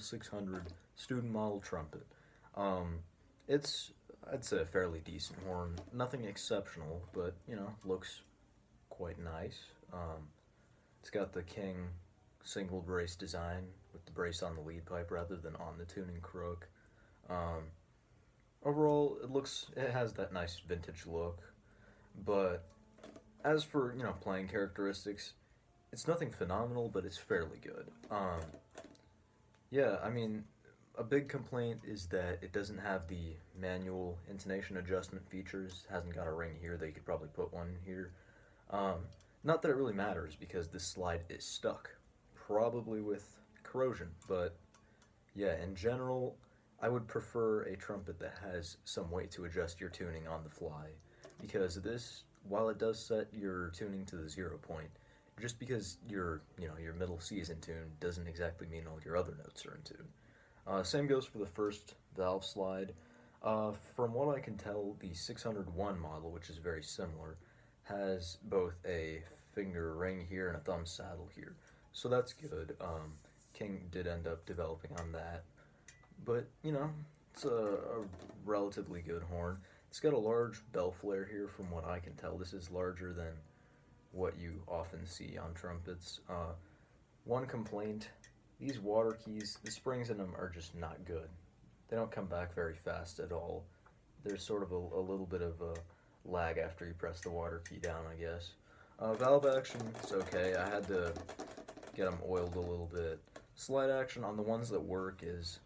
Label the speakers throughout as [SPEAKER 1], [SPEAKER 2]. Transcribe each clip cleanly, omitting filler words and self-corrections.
[SPEAKER 1] 600 student model trumpet. Um, it's, I'd say, a fairly decent horn. Nothing exceptional, but, looks quite nice. It's got the King single brace design with the brace on the lead pipe rather than on the tuning crook. Um, Overall, it has that nice vintage look, but as for, playing characteristics, it's nothing phenomenal, but it's fairly good. Yeah, I mean, a big complaint is that it doesn't have the manual intonation adjustment features. It hasn't got a ring here. They could probably put one here. Um, Not that it really matters because this slide is stuck, probably with corrosion. But yeah, in general, I would prefer a trumpet that has some way to adjust your tuning on the fly, because this, while it does set your tuning to the 0 point, just because your middle C is in tune doesn't exactly mean all your other notes are in tune. Same goes for the first valve slide. From what I can tell, the 601 model, which is very similar, has both a finger ring here and a thumb saddle here. So that's good. King did end up developing on that. But, it's a relatively good horn. It's got a large bell flare here from what I can tell. This is larger than what you often see on trumpets. One complaint, these water keys, the springs in them are just not good. They don't come back very fast at all. There's sort of a little bit of a lag after you press the water key down, I guess. Valve action, it's okay. I had to get them oiled a little bit. Slide action on the ones that work is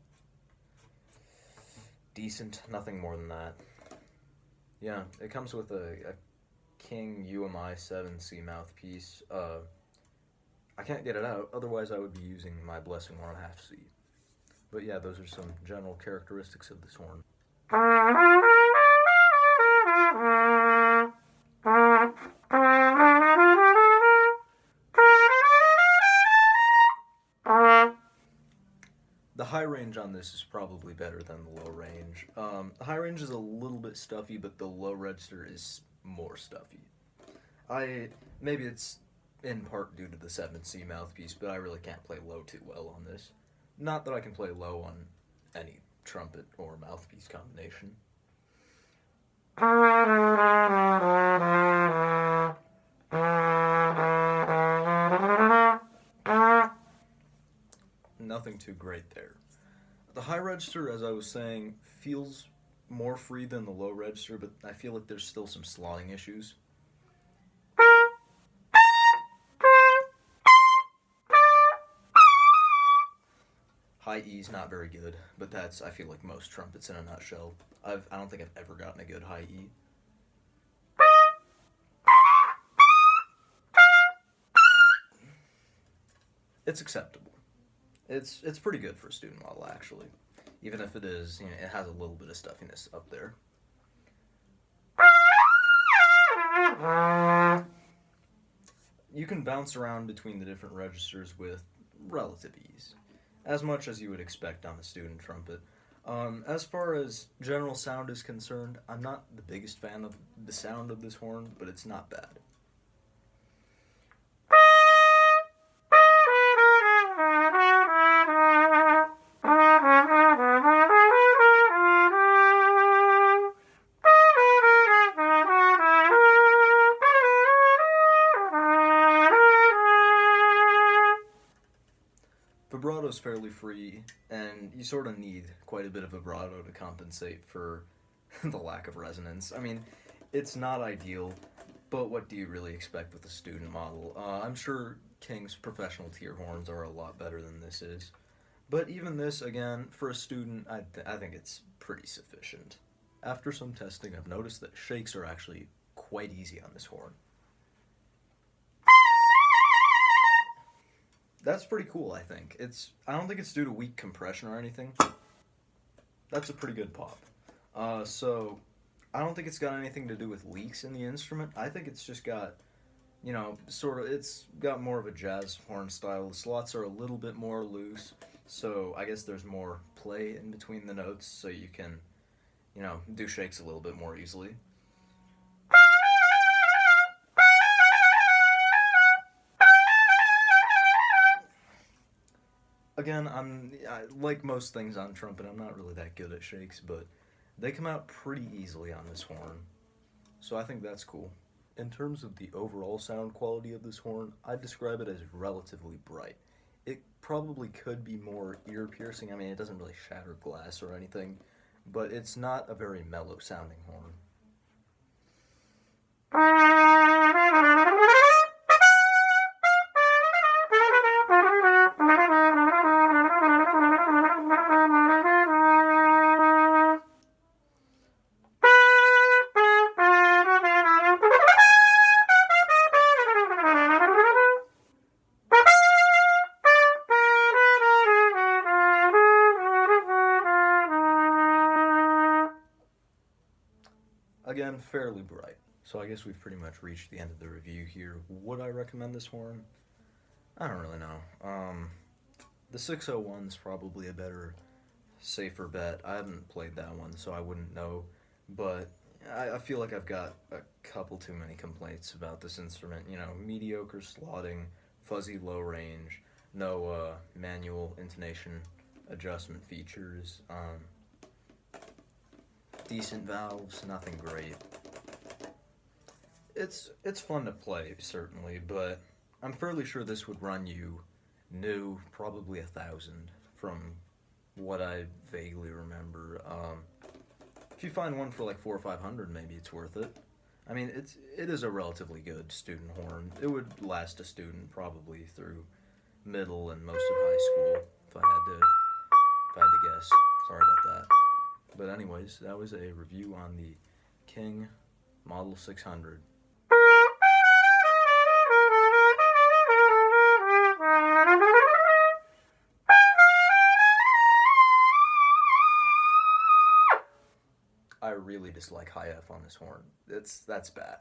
[SPEAKER 1] decent, nothing more than that. Yeah, it comes with a King UMI 7C mouthpiece. I can't get it out, otherwise I would be using my Blessing 1.5 C. But yeah, those are some general characteristics of this horn. The high range on this is probably better than the low range. The high range is a little bit stuffy, but the low register is more stuffy. Maybe it's in part due to the 7C mouthpiece, but I really can't play low too well on this. Not that I can play low on any trumpet or mouthpiece combination. Nothing too great there. The high register, as I was saying, feels more free than the low register, but I feel like there's still some slotting issues. High E's not very good, but that's, I feel like, most trumpets in a nutshell. I don't think I've ever gotten a good high E. It's acceptable. It's pretty good for a student model, actually. Even if it is, it has a little bit of stuffiness up there. You can bounce around between the different registers with relative ease, as much as you would expect on a student trumpet. As far as general sound is concerned, I'm not the biggest fan of the sound of this horn, but it's not bad. Vibrato's fairly free, and you sort of need quite a bit of vibrato to compensate for the lack of resonance. I mean, it's not ideal, but what do you really expect with a student model? I'm sure King's professional tier horns are a lot better than this is. But even this, again, for a student, I think it's pretty sufficient. After some testing, I've noticed that shakes are actually quite easy on this horn. That's pretty cool, I think. I don't think it's due to weak compression or anything. That's a pretty good pop. So, I don't think it's got anything to do with leaks in the instrument. I think it's just got, it's got more of a jazz horn style. The slots are a little bit more loose, so I guess there's more play in between the notes, so you can, do shakes a little bit more easily. Again, like most things on trumpet, I'm not really that good at shakes, but they come out pretty easily on this horn. So I think that's cool. In terms of the overall sound quality of this horn, I'd describe it as relatively bright. It probably could be more ear piercing. I mean, it doesn't really shatter glass or anything, but it's not a very mellow sounding horn. Again, fairly bright. So I guess we've pretty much reached the end of the review here. Would I recommend this horn? I don't really know. The 601's probably a better, safer bet. I haven't played that one, so I wouldn't know. But I feel like I've got a couple too many complaints about this instrument. You know, mediocre slotting, fuzzy low range, no manual intonation adjustment features, decent valves, nothing great. It's fun to play, certainly, but I'm fairly sure this would run you new, probably 1,000 from what I vaguely remember. If you find one for like 4 or 500, maybe it's worth it. I mean, it is a relatively good student horn. It would last a student probably through middle and most of high school if I had to guess. Sorry about that. But anyways, that was a review on the King Model 600. I really dislike high F on this horn. That's bad.